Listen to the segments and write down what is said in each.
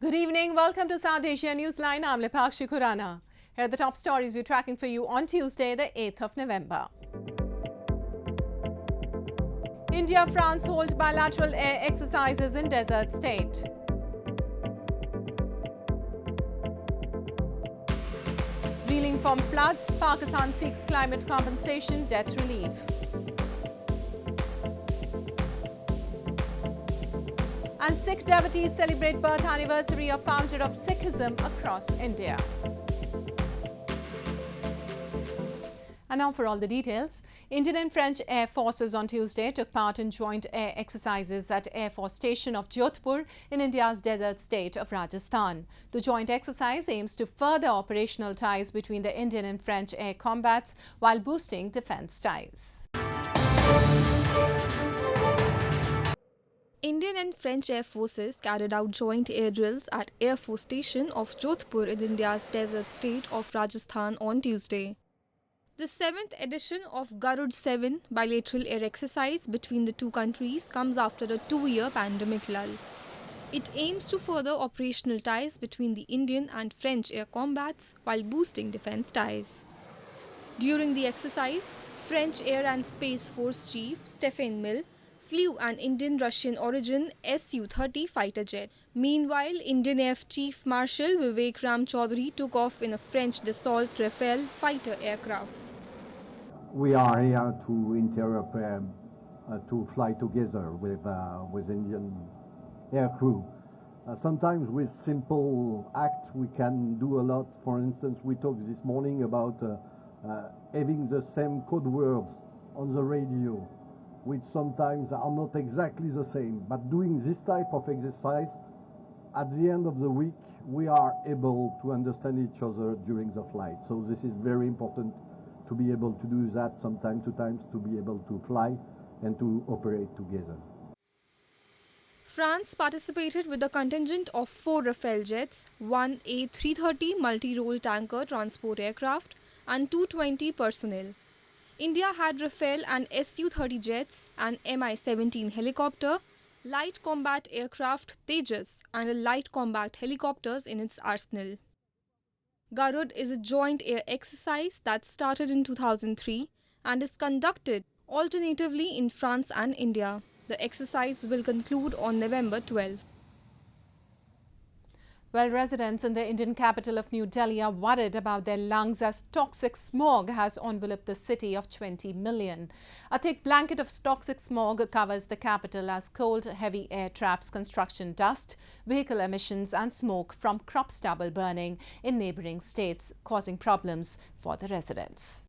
Good evening. Welcome to South Asia Newsline. I'm Lipakshi Khurana. Here are the top stories we're tracking for you on Tuesday, the 8th of November. India-France hold bilateral air exercises in desert state. Reeling from floods, Pakistan seeks climate compensation, debt relief. And Sikh devotees celebrate birth anniversary of founder of Sikhism across India. And now for all the details. Indian and French Air Forces on Tuesday took part in joint air exercises at Air Force Station of Jodhpur in India's desert state of Rajasthan. The joint exercise aims to further operational ties between the Indian and French air combats while boosting defence ties. Indian and French Air Forces carried out joint air drills at Air Force Station of Jodhpur in India's desert state of Rajasthan on Tuesday. The 7th edition of Guru 7 bilateral air exercise between the two countries comes after a 2-year pandemic lull. It aims to further operational ties between the Indian and French air combats while boosting defence ties. During the exercise, French Air and Space Force Chief Stéphane Mille flew an Indian-Russian origin Su-30 fighter jet. Meanwhile, Indian Air Chief Marshal Vivek Ram Chaudhary took off in a French Dassault Rafale fighter aircraft. We are here to interrupt, to fly together with Indian air crew. Sometimes with simple acts we can do a lot. For instance, we talked this morning about having the same code words on the radio, which sometimes are not exactly the same. But doing this type of exercise, at the end of the week, we are able to understand each other during the flight. So this is very important to be able to do that from time to time, to be able to fly and to operate together. France participated with a contingent of 4 Rafale jets, 1 A330 multi-role tanker transport aircraft and 220 personnel. India had Rafale and Su-30 jets, an Mi-17 helicopter, light combat aircraft Tejas and a light combat helicopters in its arsenal. Garud is a joint air exercise that started in 2003 and is conducted alternatively in France and India. The exercise will conclude on November 12. Well, residents in the Indian capital of New Delhi are worried about their lungs as toxic smog has enveloped the city of 20 million. A thick blanket of toxic smog covers the capital as cold, heavy air traps construction dust, vehicle emissions and smoke from crop stubble burning in neighbouring states, causing problems for the residents.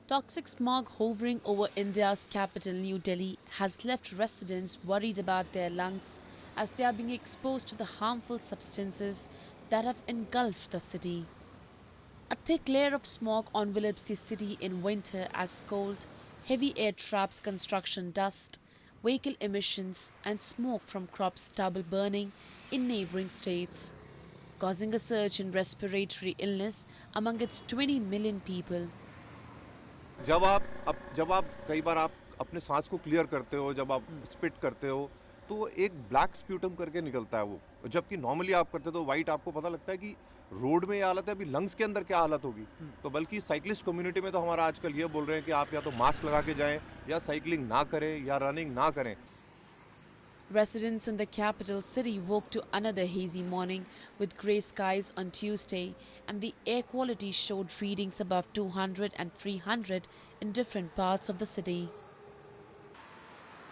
Toxic smog hovering over India's capital, New Delhi, has left residents worried about their lungs as they are being exposed to the harmful substances that have engulfed the city. A thick layer of smog envelops the city in winter as cold, heavy air traps construction dust, vehicle emissions and smoke from crop stubble burning in neighbouring states, causing a surge in respiratory illness among its 20 million people. जब आप कई बार आप अपने सांस को clear करते हो, जब आप स्पिट करते हो तो वो एक ब्लैक स्प्यूटम करके निकलता है वो, जबकि नॉर्मली आप करते तो वाइट आपको पता लगता है कि रोड में ये हालत है, अभी लंग्स के अंदर क्या हालत होगी। तो बल्कि साइकिलिस्ट कम्युनिटी में तो हमारा आजकल ये बोल रहे हैं कि आप या तो मास्क लगा के जाएं या साइकिलिंग ना करें या रनिंग ना करें। Residents in the capital city woke to another hazy morning with grey skies on Tuesday, and the air quality showed readings above 200 and 300 in different parts of the city.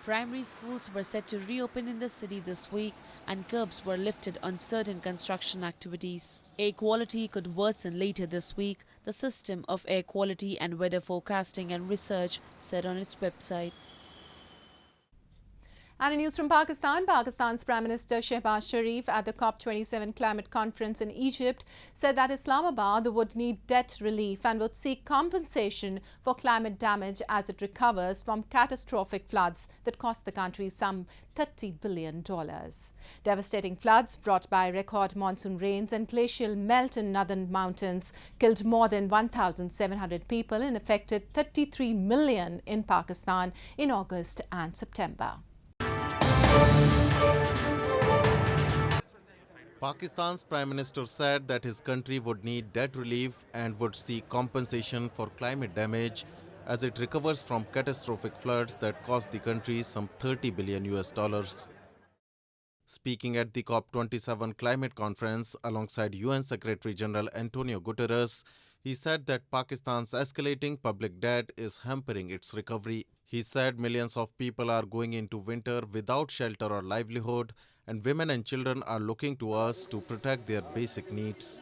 Primary schools were set to reopen in the city this week, and curbs were lifted on certain construction activities. Air quality could worsen later this week, the System of Air Quality and Weather Forecasting and Research said on its website. And in news from Pakistan, Pakistan's Prime Minister Shehbaz Sharif at the COP27 climate conference in Egypt said that Islamabad would need debt relief and would seek compensation for climate damage as it recovers from catastrophic floods that cost the country some $30 billion. Devastating floods brought by record monsoon rains and glacial melt in northern mountains killed more than 1,700 people and affected 33 million in Pakistan in August and September. Pakistan's Prime Minister said that his country would need debt relief and would seek compensation for climate damage as it recovers from catastrophic floods that cost the country some $30 billion US. Speaking at the COP27 climate conference alongside UN Secretary General Antonio Guterres, he said that Pakistan's escalating public debt is hampering its recovery. He said millions of people are going into winter without shelter or livelihood, and women and children are looking to us to protect their basic needs.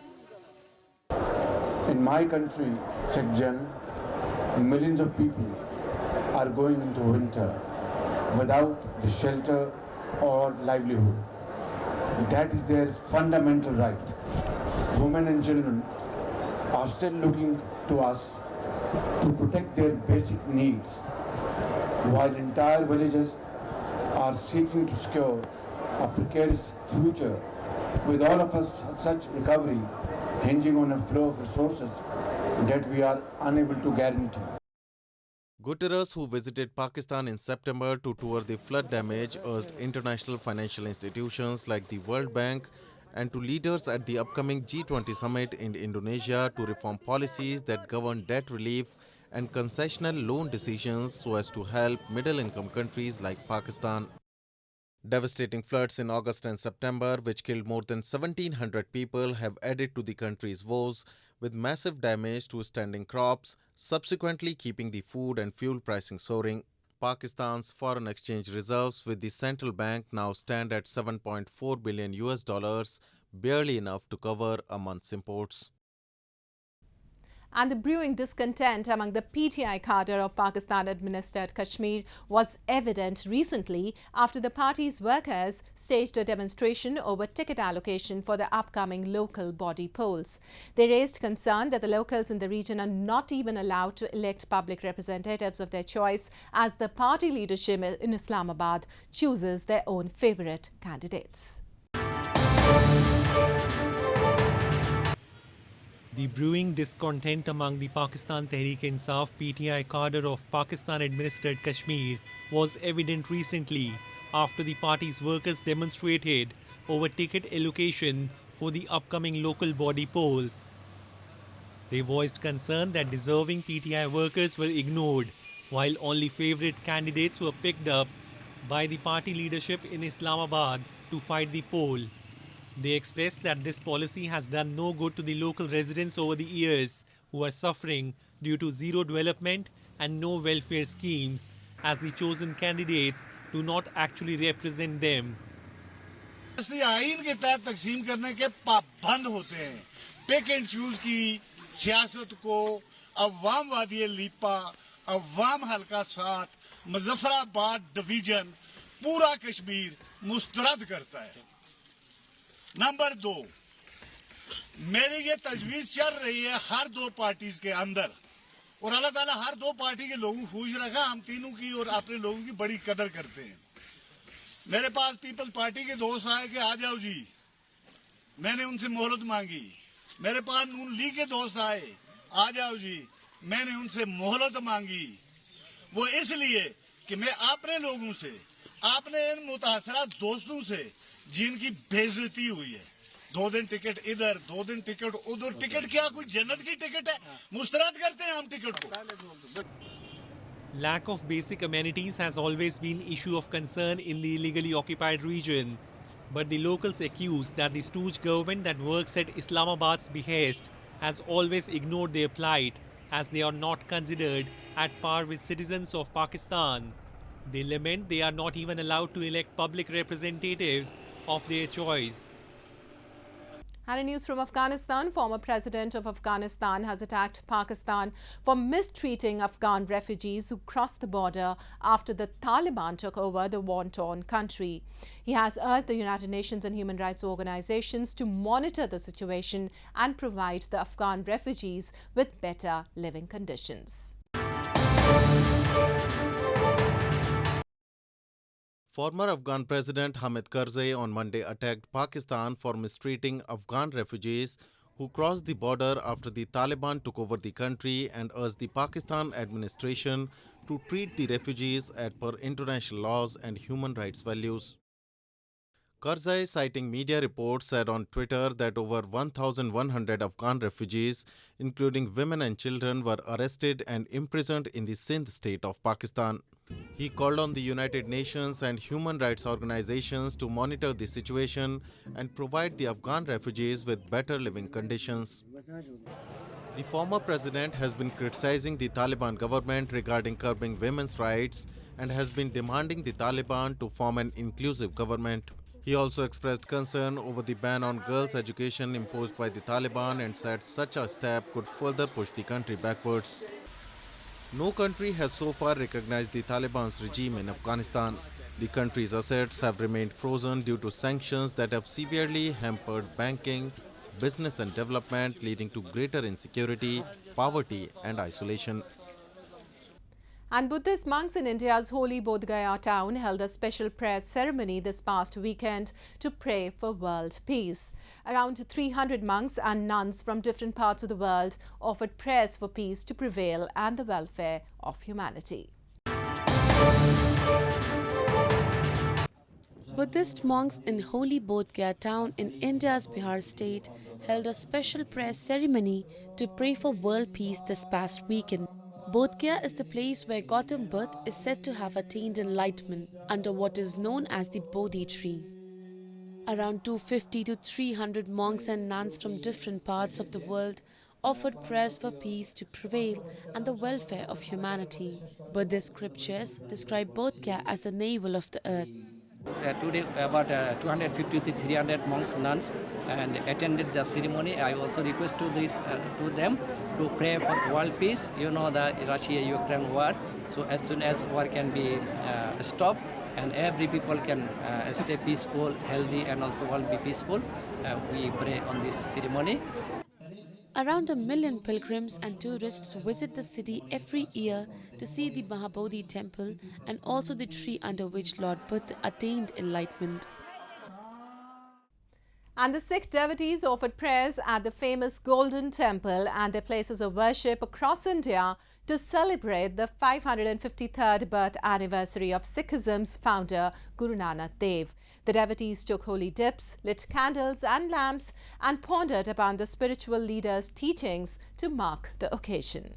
In my country, Sikhism, millions of people are going into winter without the shelter or livelihood. That is their fundamental right. Women and children are still looking to us to protect their basic needs, while entire villages are seeking to secure a precarious future, with all of us such recovery hinging on a flow of resources that we are unable to guarantee. Guterres, who visited Pakistan in September to tour the flood damage, urged international financial institutions like the World Bank and to leaders at the upcoming G20 summit in Indonesia to reform policies that govern debt relief and concessional loan decisions so as to help middle-income countries like Pakistan. Devastating floods in August and September, which killed more than 1,700 people, have added to the country's woes, with massive damage to standing crops, subsequently keeping the food and fuel pricing soaring. Pakistan's foreign exchange reserves with the central bank now stand at $7.4 billion US, barely enough to cover a month's imports. And the brewing discontent among the PTI cadre of Pakistan-administered Kashmir was evident recently after the party's workers staged a demonstration over ticket allocation for the upcoming local body polls. They raised concern that the locals in the region are not even allowed to elect public representatives of their choice, as the party leadership in Islamabad chooses their own favourite candidates. The brewing discontent among the Pakistan Tehreek-e-Insaf PTI cadre of Pakistan-administered Kashmir was evident recently after the party's workers demonstrated over ticket allocation for the upcoming local body polls. They voiced concern that deserving PTI workers were ignored, while only favourite candidates were picked up by the party leadership in Islamabad to fight the poll. They expressed that this policy has done no good to the local residents over the years, who are suffering due to zero development and no welfare schemes, as the chosen candidates do not actually represent them. आइन के तहत तकसीम करने के पाबंद होते हैं। Pick and choose की सियासत को अवाम वादी लीपा, अवाम हल्का 7, मुजफ्फराबाद डिवीजन, पूरा कश्मीर मुस्तरद करता है। नंबर 2, मेरी ये तजवीज चल रही है हर दो पार्टीज के अंदर, और अल्लाह ताला हर दो पार्टी के लोगों को खुश रखा। हम तीनों की और अपने लोगों की बड़ी कदर करते हैं। मेरे पास पीपल्स पार्टी के दोस्त आए कि आ जाओ जी, मैंने उनसे मोहलत मांगी। मेरे पास नून लीग के दोस्त आए, आ जाओ जी, मैंने उनसे मोहलत मांगी। वो इसलिए कि मैं अपने लोगों से, अपने इन मुतासरा दोस्तों से जिनकी बेइज्जती हुई है, 2 दिन टिकट इधर, 2 दिन टिकट उधर, टिकट क्या कोई जन्नत की टिकट है? मुस्तरद करते हैं हम टिकट को। Lack of basic amenities has always been an issue of concern in the illegally occupied region. But the locals accuse that the stooge government that works at Islamabad's behest has always ignored their plight, as they are not considered at par with citizens of Pakistan. They lament they are not even allowed to elect public representatives of their choice. And in news from Afghanistan, former president of Afghanistan has attacked Pakistan for mistreating Afghan refugees who crossed the border after the Taliban took over the war-torn country. He has urged the United Nations and human rights organizations to monitor the situation and provide the Afghan refugees with better living conditions. Former Afghan President Hamid Karzai on Monday attacked Pakistan for mistreating Afghan refugees who crossed the border after the Taliban took over the country, and urged the Pakistan administration to treat the refugees as per international laws and human rights values. Karzai, citing media reports, said on Twitter that over 1,100 Afghan refugees, including women and children, were arrested and imprisoned in the Sindh state of Pakistan. He called on the United Nations and human rights organizations to monitor the situation and provide the Afghan refugees with better living conditions. The former president has been criticizing the Taliban government regarding curbing women's rights and has been demanding the Taliban to form an inclusive government. He also expressed concern over the ban on girls' education imposed by the Taliban and said such a step could further push the country backwards. No country has so far recognized the Taliban's regime in Afghanistan. The country's assets have remained frozen due to sanctions that have severely hampered banking, business and development, leading to greater insecurity, poverty and isolation. And Buddhist monks in India's holy Bodh Gaya town held a special prayer ceremony this past weekend to pray for world peace. Around 300 monks and nuns from different parts of the world offered prayers for peace to prevail and the welfare of humanity. Buddhist monks in holy Bodh Gaya town in India's Bihar state held a special prayer ceremony to pray for world peace this past weekend. Bodh Gaya is the place where Gautam Buddha is said to have attained enlightenment under what is known as the Bodhi tree. Around 250 to 300 monks and nuns from different parts of the world offered prayers for peace to prevail and the welfare of humanity. Buddhist scriptures describe Bodh Gaya as the navel of the earth. Today about 250 to 300 monks and nuns and attended the ceremony. I also request to them to pray for world peace. You know the Russia-Ukraine war. So as soon as war can be stopped and every people can stay peaceful, healthy and also world be peaceful, we pray on this ceremony. Around 1 million pilgrims and tourists visit the city every year to see the Mahabodhi temple and also the tree under which Lord Buddha attained enlightenment. And the Sikh devotees offered prayers at the famous Golden Temple and their places of worship across India to celebrate the 553rd birth anniversary of Sikhism's founder, Guru Nanak Dev. The devotees took holy dips, lit candles and lamps and pondered upon the spiritual leader's teachings to mark the occasion.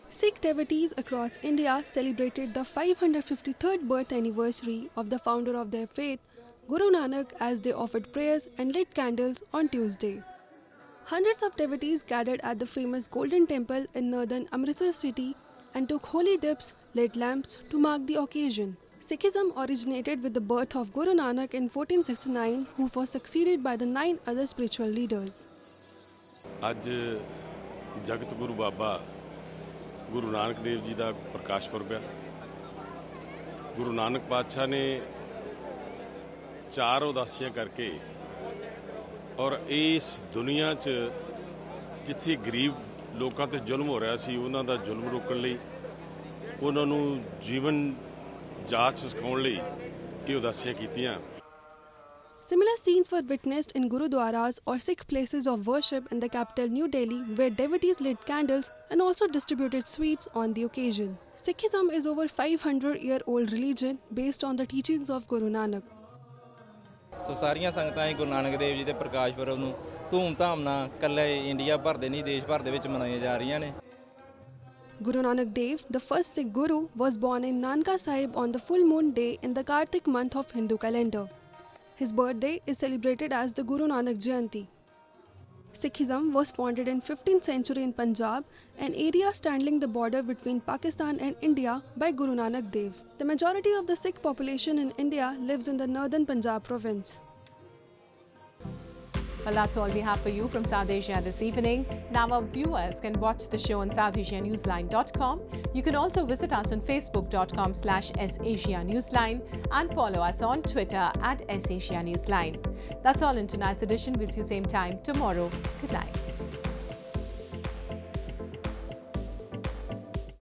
Sikh devotees across India celebrated the 553rd birth anniversary of the founder of their faith, Guru Nanak, as they offered prayers and lit candles on Tuesday. Hundreds of devotees gathered at the famous Golden Temple in northern Amritsar city and took holy dips, lit lamps to mark the occasion. Sikhism originated with the birth of Guru Nanak in 1469, who was succeeded by the 9 other spiritual leaders. आज जगत गुरु बाबा गुरु नानक देव जी का प्रकाश पर्व है। गुरु नानक पातशाह ने 4 उदासियां करके और इस दुनिया च जिथे गरीब लोगों ते जुल्म हो रहा सी उन्हां दा जुल्म रोकण लई उन्हां नूं जीवन जाच सिखाउण लई ये उदासियां कीतियां। Similar scenes were witnessed in Gurudwaras or Sikh places of worship in the capital New Delhi, where devotees lit candles and also distributed sweets on the occasion. Sikhism is over 500-year-old religion based on the teachings of Guru Nanak. ਸੋ ਸਾਰੀਆਂ ਸੰਗਤਾਂ ਹੀ ਗੁਰੂ ਨਾਨਕ ਦੇਵ ਜੀ ਦੇ ਪ੍ਰਕਾਸ਼ ਪੁਰਬ ਨੂੰ ਧੂਮ-ਧਾਮ ਨਾਲ ਇਕੱਲੇ India ਭਰ ਦੇ ਨਹੀਂ ਦੇਸ਼ ਭਰ ਦੇ ਵਿੱਚ ਮਨਾਈਆਂ ਜਾ ਰਹੀਆਂ ਨੇ। Guru Nanak Dev, the first Sikh Guru, was born in Nanka Sahib on the full moon day in the Kartik month of Hindu calendar. His birthday is celebrated as the Guru Nanak Jayanti. Sikhism was founded in 15th century in Punjab, an area straddling the border between Pakistan and India, by Guru Nanak Dev. The majority of the Sikh population in India lives in the northern Punjab province. Well, that's all we have for you from South Asia this evening. Now our viewers can watch the show on SouthAsiaNewsline.com. You can also visit us on Facebook.com/SAsiaNewsline and follow us on Twitter @SAsiaNewsline. That's all in tonight's edition. We'll see you same time tomorrow. Good night.